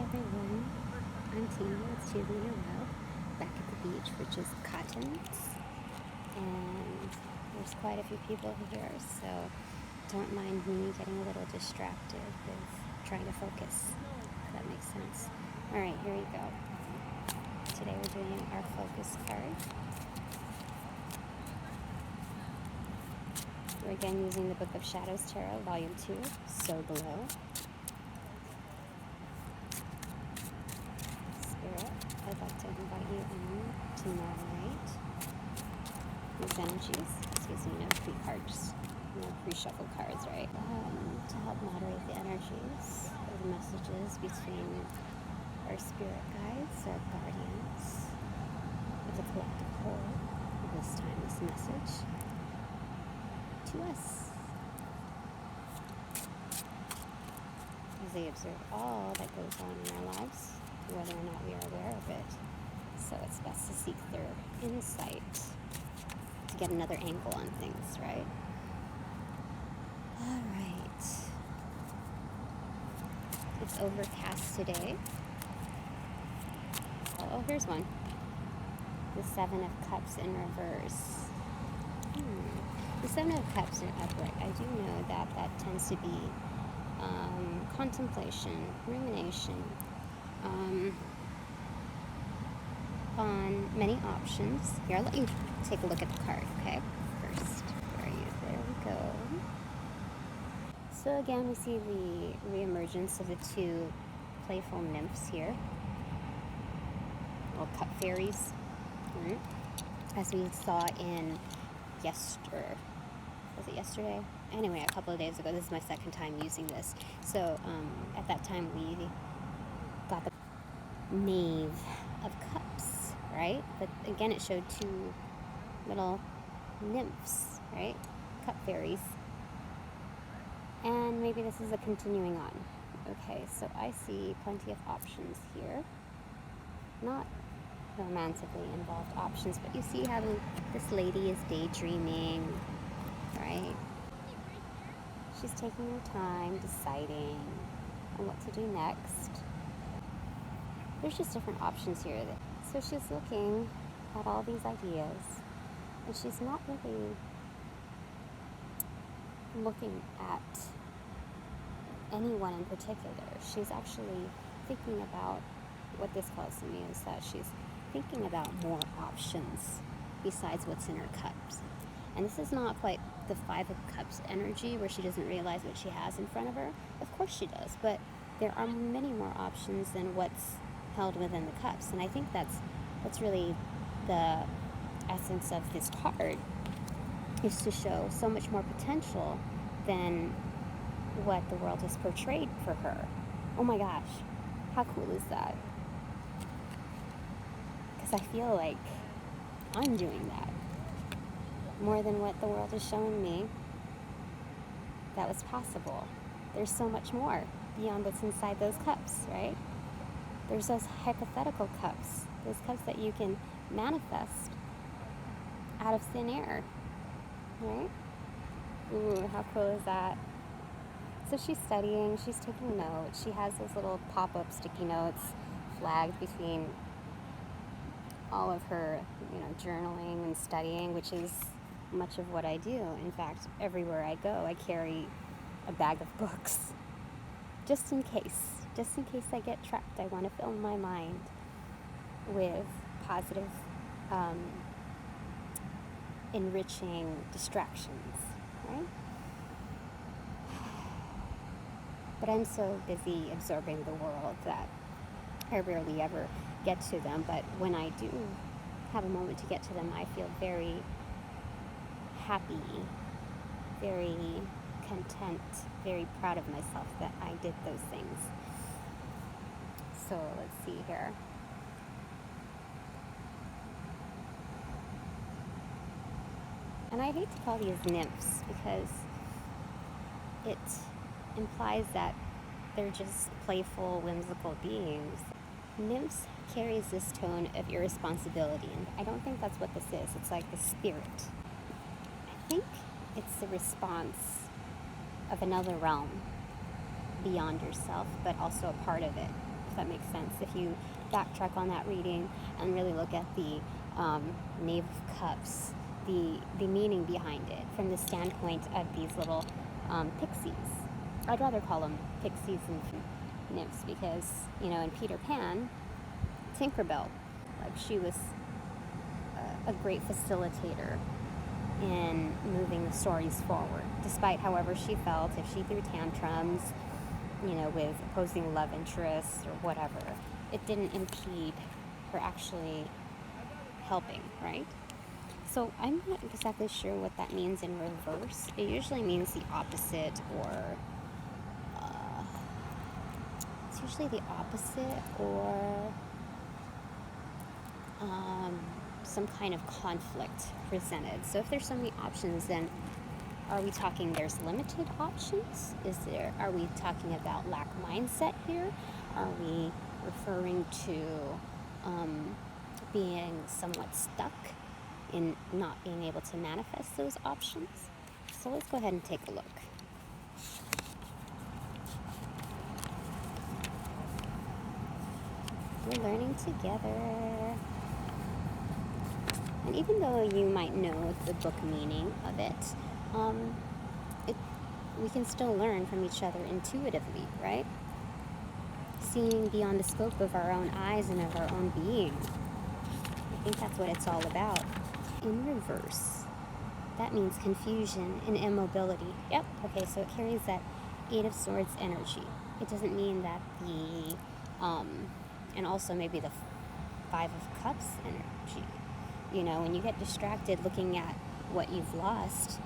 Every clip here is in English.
everyone, I'm Tina, it's Tuesday in a row, back at the beach for just cottons, and there's quite a few people here, so don't mind me getting a little distracted with trying to focus, if that makes sense. Alright, here we go. Today we're doing our focus card. We're again using the Book of Shadows Tarot, Volume 2, So Below. I'd like to invite you in to moderate these energies. Excuse me, no pre-cards, no pre-shuffle cards, right? To help moderate the energies or the messages between our spirit guides, our guardians, of the collective whole. This time, this message to us, as they observe all that goes on in our lives, whether or not we are aware of it. So it's best to seek their insight to get another angle on things, right? All right. It's overcast today. Oh, here's one. The Seven of Cups in reverse. The Seven of Cups in upright. I do know that that tends to be contemplation, rumination, on many options. Here, I'll let you take a look at the card, okay? First, where are you? There we go. So again, we see the reemergence of the two playful nymphs here. Little cup fairies, right? As we saw in was it yesterday? Anyway, a couple of days ago. This is my second time using this. So at that time, we got the Knave of Cups, right? But again, it showed two little nymphs, right? Cup fairies. And maybe this is a continuing on. Okay, so I see plenty of options here. Not romantically involved options, but you see how this lady is daydreaming, right? She's taking her time deciding on what to do next. There's just different options here. So she's looking at all these ideas, and she's not really looking at anyone in particular. She's actually thinking about, what this calls to me is that she's thinking about more options besides what's in her cups. And this is not quite the Five of Cups energy where she doesn't realize what she has in front of her. Of course she does, but there are many more options than what's held within the cups. And I think that's really the essence of this card, is to show so much more potential than what the world has portrayed for her. Oh my gosh, how cool is that? Because I feel like I'm doing that more than what the world is showing me that was possible. There's so much more beyond what's inside those cups, right? There's those hypothetical cups, those cups that you can manifest out of thin air, right? Ooh, how cool is that? So she's studying, she's taking notes. She has those little pop-up sticky notes flagged between all of her, journaling and studying, which is much of what I do. In fact, everywhere I go, I carry a bag of books, just in case I get trapped. I want to fill my mind with positive, enriching distractions, right? But I'm so busy absorbing the world that I rarely ever get to them. But when I do have a moment to get to them, I feel very happy, very content, very proud of myself that I did those things. So let's see here. And I hate to call these nymphs because it implies that they're just playful, whimsical beings. Nymphs carries this tone of irresponsibility, and I don't think that's what this is. It's like the spirit. I think it's the response of another realm beyond yourself, but also a part of it, that makes sense. If you backtrack on that reading and really look at the Knave of Cups, the meaning behind it from the standpoint of these little pixies. I'd rather call them pixies and nymphs because, you know, in Peter Pan, Tinkerbell, like she was a great facilitator in moving the stories forward, despite however she felt. If she threw tantrums, you know, with opposing love interests or whatever, it didn't impede her actually helping, right? So I'm not exactly sure what that means in reverse. It usually means the opposite, or it's usually the opposite, or some kind of conflict presented. So if there's so many options, then are we talking there's limited options? Are we talking about lack mindset here? Are we referring to being somewhat stuck in not being able to manifest those options? So let's go ahead and take a look. We're learning together. And even though you might know the book meaning of it, we can still learn from each other intuitively, right? Seeing beyond the scope of our own eyes and of our own being. I think that's what it's all about. In reverse, that means confusion and immobility. Yep, okay, so it carries that Eight of Swords energy. It doesn't mean that and also maybe the Five of Cups energy. You know, when you get distracted looking at what you've lost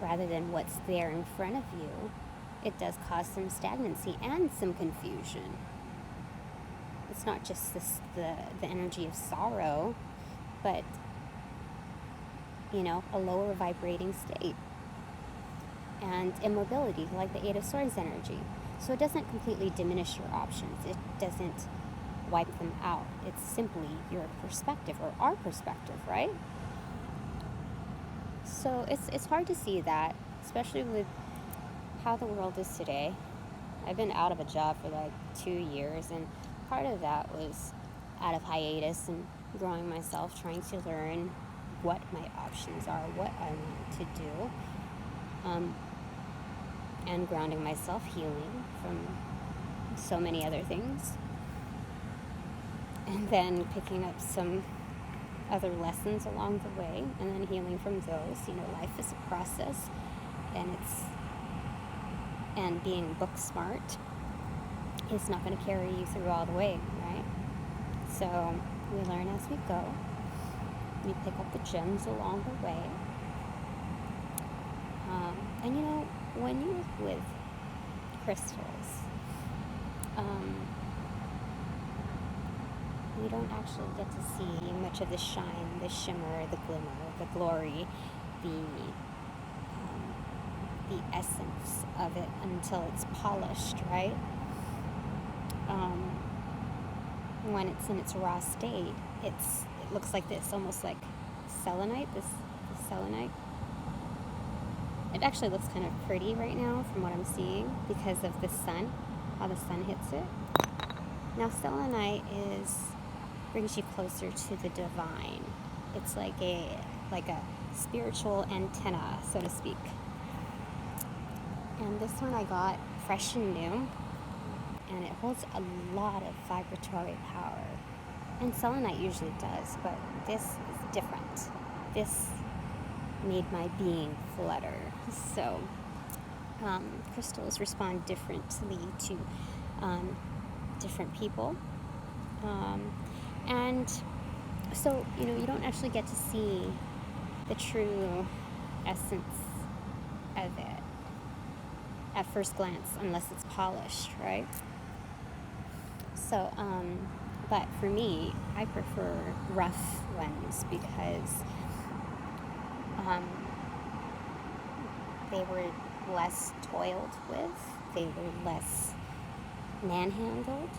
rather than what's there in front of you, it does cause some stagnancy and some confusion. It's not just the energy of sorrow, but, you know, a lower vibrating state. And immobility, like the Eight of Swords energy. So it doesn't completely diminish your options. It doesn't wipe them out. It's simply your perspective, or our perspective, right? So it's hard to see that, especially with how the world is today. I've been out of a job for like 2 years, and part of that was out of hiatus and growing myself, trying to learn what my options are, what I want to do, and grounding myself, healing from so many other things. And then picking up some other lessons along the way, and then healing from those. You know, life is a process, and being book smart is not going to carry you through all the way, right? So we learn as we go. We pick up the gems along the way. And you know, when you work with crystals, we don't actually get to see much of the shine, the shimmer, the glimmer, the glory, the essence of it until it's polished, right? When it's in its raw state, it looks like this, almost like selenite, this selenite. It actually looks kind of pretty right now from what I'm seeing because of the sun, how the sun hits it. Now selenite brings you closer to the divine. It's like a spiritual antenna, so to speak. And this one I got fresh and new, and it holds a lot of vibratory power. And selenite usually does, but this is different. This made my being flutter. So crystals respond differently to different people. And so, you know, you don't actually get to see the true essence of it at first glance unless it's polished, right? So, but for me, I prefer rough ones because they were less toiled with, they were less manhandled,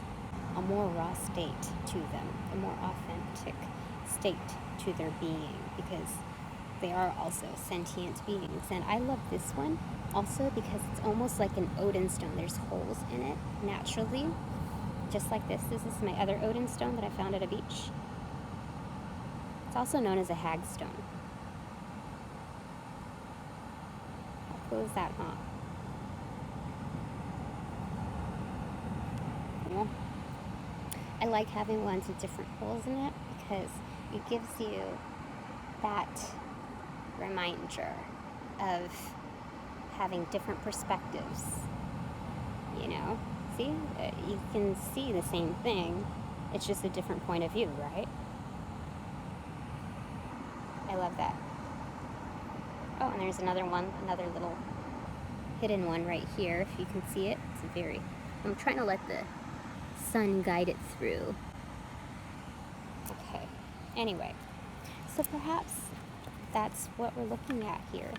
a more raw state to them, a more authentic state to their being, because they are also sentient beings. And I love this one also because it's almost like an Odin stone. There's holes in it naturally, just like this. This is my other Odin stone that I found at a beach. It's also known as a hag stone. How cool is that, huh? Cool. I like having ones with different holes in it because it gives you that reminder of having different perspectives, you know? See? You can see the same thing, it's just a different point of view, right? I love that. Oh, and there's another one, another little hidden one right here, if you can see it. It's very, I'm trying to let the sun guide it through. Okay, anyway, so perhaps that's what we're looking at here.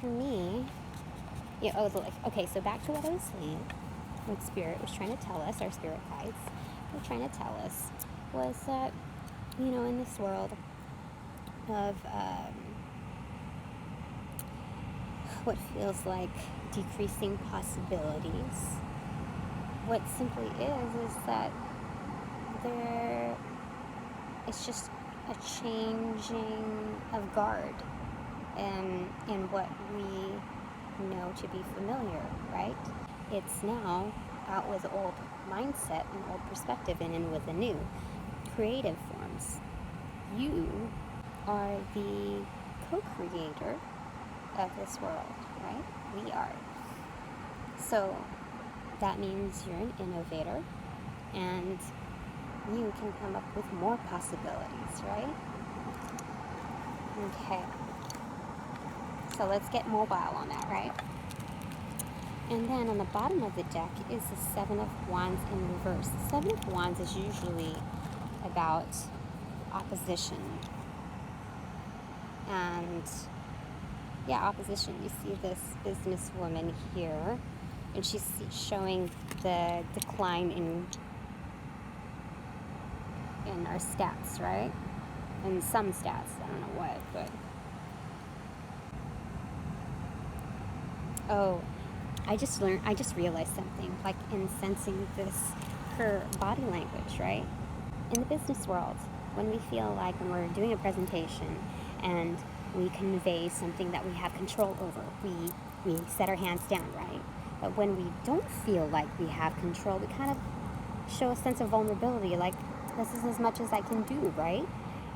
For me, yeah, okay, so back to what I was saying, what Spirit was trying to tell us, our spirit guides were trying to tell us, was that, you know, in this world of what feels like decreasing possibilities, what simply is that it's just a changing of guard in what we know to be familiar, right? It's now out with old mindset and old perspective and in with a new creative forms. You are the co-creator of this world, right? We are. So that means you're an innovator and you can come up with more possibilities, right? Okay. So let's get mobile on that, right? And then on the bottom of the deck is the Seven of Wands in reverse. The Seven of Wands is usually about opposition. And yeah, opposition. You see this businesswoman here, and she's showing the decline in our stats, right? In some stats, I don't know what, but oh, I just realized something, like in sensing her body language, right? In the business world, when we feel like when we're doing a presentation and we convey something that we have control over, we set our hands down, right? But when we don't feel like we have control, we kind of show a sense of vulnerability, like this is as much as I can do, right?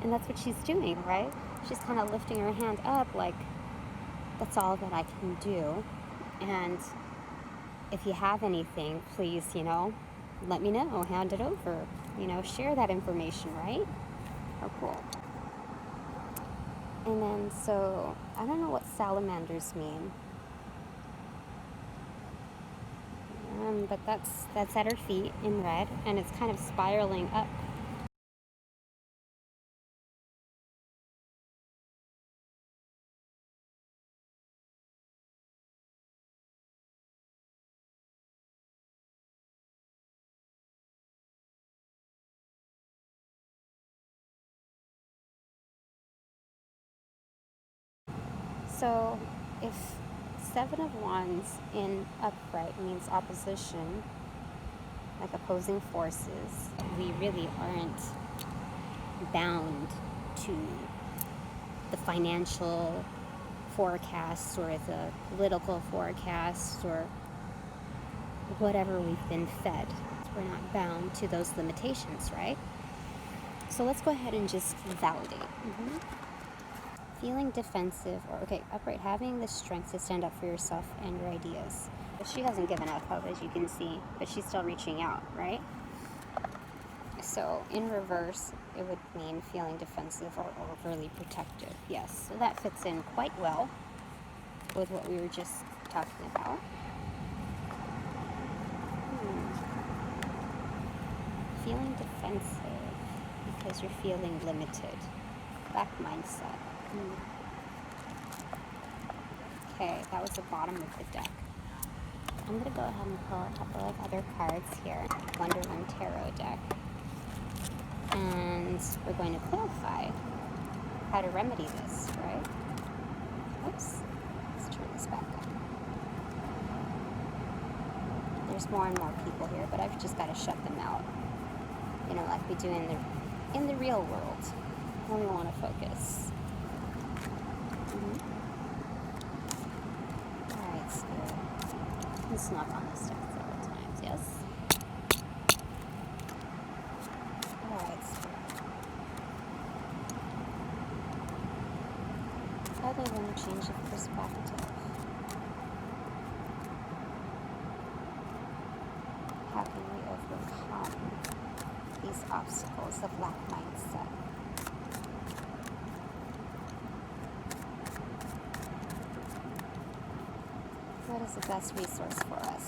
And that's what she's doing, right? She's kind of lifting her hand up like, that's all that I can do. And if you have anything, please, you know, let me know, hand it over, you know, share that information, right? Oh, cool. And then, so, I don't know what salamanders mean. But that's at her feet in red, and it's kind of spiraling up. So, if Seven of Wands in upright means opposition, like opposing forces, we really aren't bound to the financial forecasts or the political forecasts or whatever we've been fed. We're not bound to those limitations, right? So let's go ahead and just validate. Feeling defensive, or okay, upright, having the strength to stand up for yourself and your ideas. But she hasn't given up hope, as you can see, but she's still reaching out, right? So in reverse, it would mean feeling defensive or overly protective. Yes, so that fits in quite well with what we were just talking about. Feeling defensive because you're feeling limited. Back mindset. Okay, that was the bottom of the deck. I'm going to go ahead and pull a couple of other cards here. Wonderland Tarot deck. And we're going to clarify how to remedy this, right? Oops. Let's turn this back up. There's more and more people here, but I've just got to shut them out. You know, like we do in the real world when we want to focus. All right, Spirit. Let's knock on this deck several times. Yes. All right, Spirit. Other than a change of perspective, how can we overcome these obstacles of lack mindset? What is the best resource for us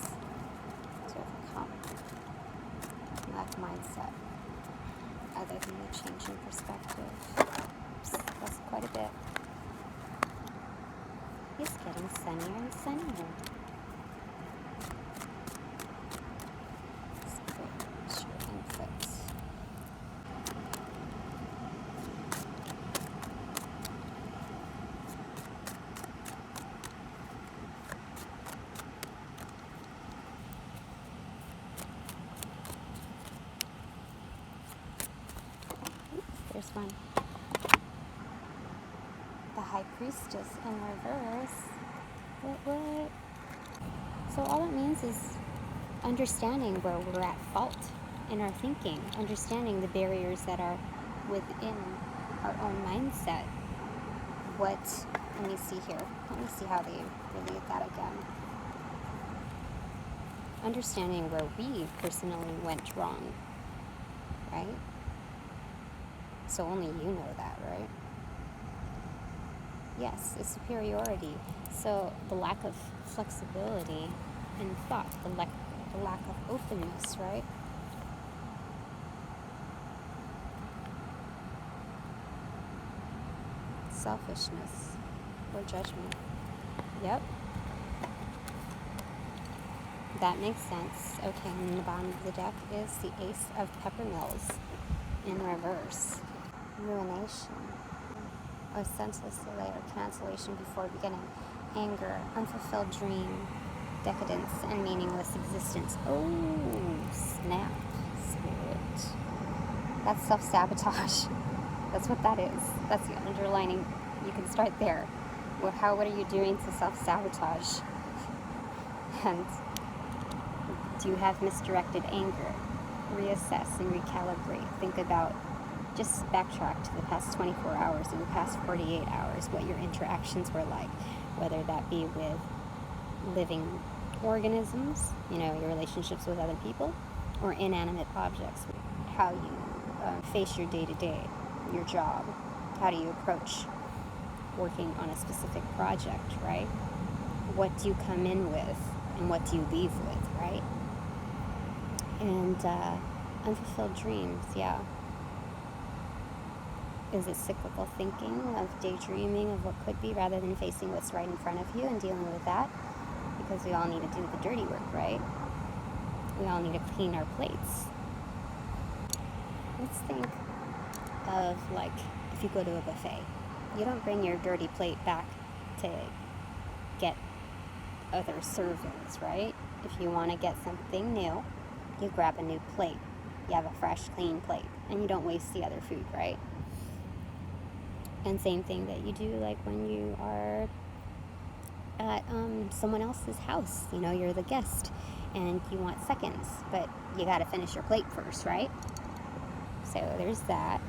to overcome lack mindset, other than the change in perspective? Oops, that's quite a bit. It's getting sunnier and sunnier. There's one. The High Priestess in reverse. What? So all it means is understanding where we're at fault in our thinking, understanding the barriers that are within our own mindset. Let me see here. Let me see how they relate that again. Understanding where we personally went wrong, right? So only you know that, right? Yes, it's superiority. So the lack of flexibility in thought, the lack of openness, right? Selfishness or judgment. Yep. That makes sense. Okay, and the bottom of the deck is the Ace of Peppermills in reverse. Ruination. A senseless delay or cancellation before beginning. Anger, unfulfilled dream, decadence, and meaningless existence. Oh, snap, Spirit. That's self-sabotage. That's what that is. That's the underlining. You can start there. What are you doing to self-sabotage? And do you have misdirected anger? Reassess and recalibrate. Think about, just backtrack to the past 24 hours and the past 48 hours, what your interactions were like, whether that be with living organisms, you know, your relationships with other people, or inanimate objects, how you face your day-to-day, your job, how do you approach working on a specific project, right? What do you come in with and what do you leave with, right? And unfulfilled dreams, yeah. Is it cyclical thinking of daydreaming of what could be rather than facing what's right in front of you and dealing with that? Because we all need to do the dirty work, right? We all need to clean our plates. Let's think of, like, if you go to a buffet, you don't bring your dirty plate back to get other servings, right? If you want to get something new, you grab a new plate. You have a fresh, clean plate, and you don't waste the other food, right? And same thing that you do, like when you are at someone else's house. You know, you're the guest, and you want seconds, but you got to finish your plate first, right? So there's that.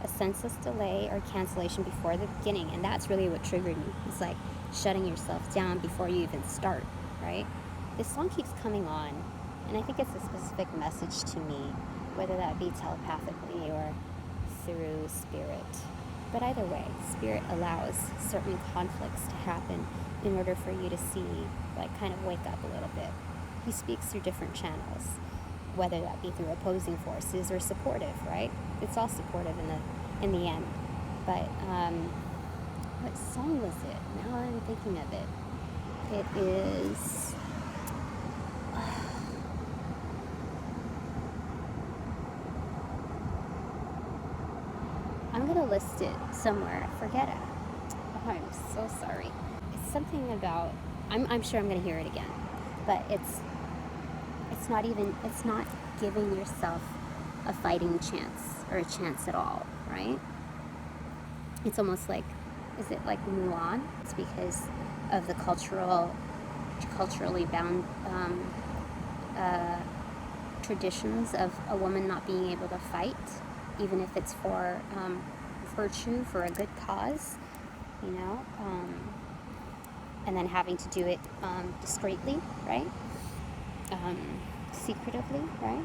A senseless delay or cancellation before the beginning, and that's really what triggered me. It's like shutting yourself down before you even start, right? This song keeps coming on, and I think it's a specific message to me, whether that be telepathically or through spirit. But either way, spirit allows certain conflicts to happen in order for you to see, like, kind of wake up a little bit. He speaks through different channels, whether that be through opposing forces or supportive, right? It's all supportive in the end. But what song was it? Now I'm thinking of it. It is I'm gonna list it somewhere. Forget it. Oh, I'm so sorry. It's something about, I'm sure I'm gonna hear it again. but it's not giving yourself a fighting chance or a chance at all, right? It's almost like, is it like Mulan? It's because of the culturally bound traditions of a woman not being able to fight, even if it's for virtue, for a good cause, you know, and then having to do it discreetly, right? Secretively, right?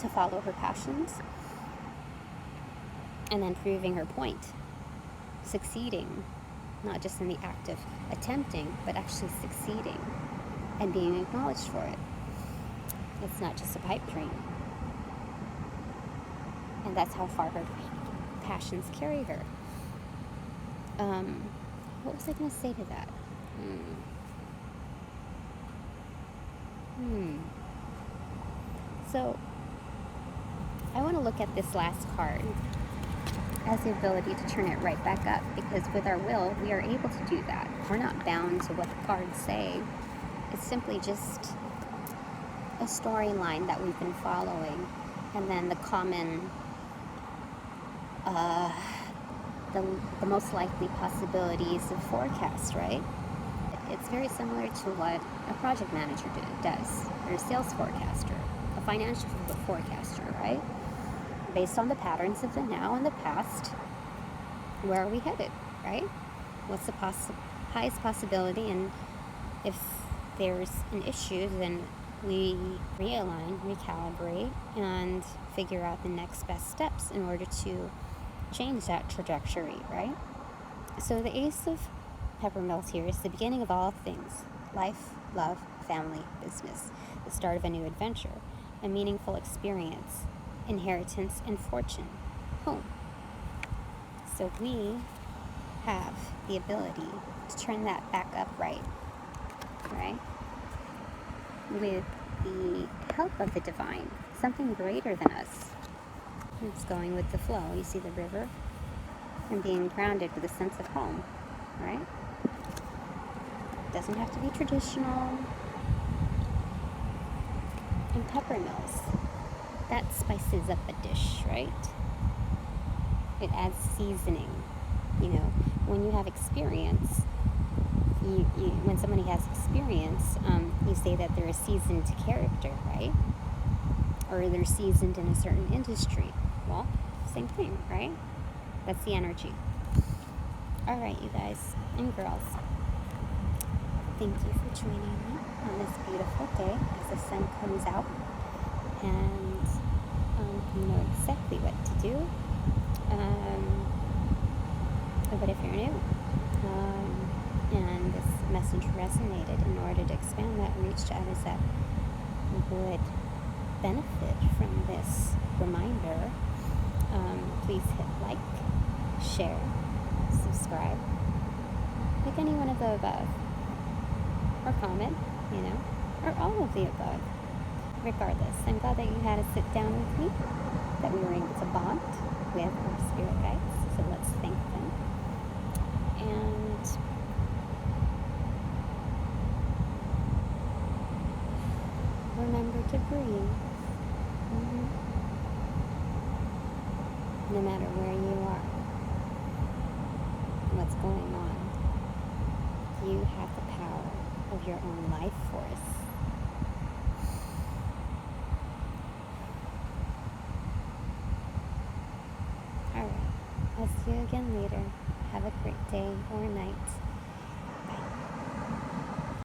To follow her passions, and then proving her point, succeeding, not just in the act of attempting, but actually succeeding and being acknowledged for it. It's not just a pipe dream. And that's how far her passions carry her. What was I going to say to that? So, I want to look at this last card as the ability to turn it right back up, because with our will, we are able to do that. We're not bound to what the cards say. It's simply just a storyline that we've been following, and then the common, the most likely possibilities of forecast, right? It's very similar to what a project manager does, or a sales forecaster, a financial forecaster, right? Based on the patterns of the now and the past, where are we headed, right? What's the highest possibility, and if there's an issue, then we realign, recalibrate, and figure out the next best steps in order to change that trajectory, right? So the Ace of Peppermills here is the beginning of all things: life, love, family, business, the start of a new adventure, a meaningful experience, inheritance, and fortune, home. So we have the ability to turn that back upright, right? With the help of the divine, something greater than us. It's going with the flow. You see the river? And being grounded with a sense of home, right? Doesn't have to be traditional. And peppermills, that spices up a dish, right? It adds seasoning. You know, when you have experience, when somebody has experience, you say that they're a seasoned character, right? Or they're seasoned in a certain industry. Well, same thing, right? That's the energy. All right, you guys and girls. Thank you for joining me on this beautiful day as the sun comes out, and you know exactly what to do. But if you're new, and this message resonated, in order to expand that reach to others that would benefit from this reminder, please hit like, share, subscribe, like any one of the above, or comment, you know, or all of the above. Regardless, I'm glad that you had to sit down with me, that we were able to bond with our spirit guides, so let's thank them. And remember to breathe. No matter where you are, what's going on, you have the power of your own life force. Alright, I'll see you again later. Have a great day or night.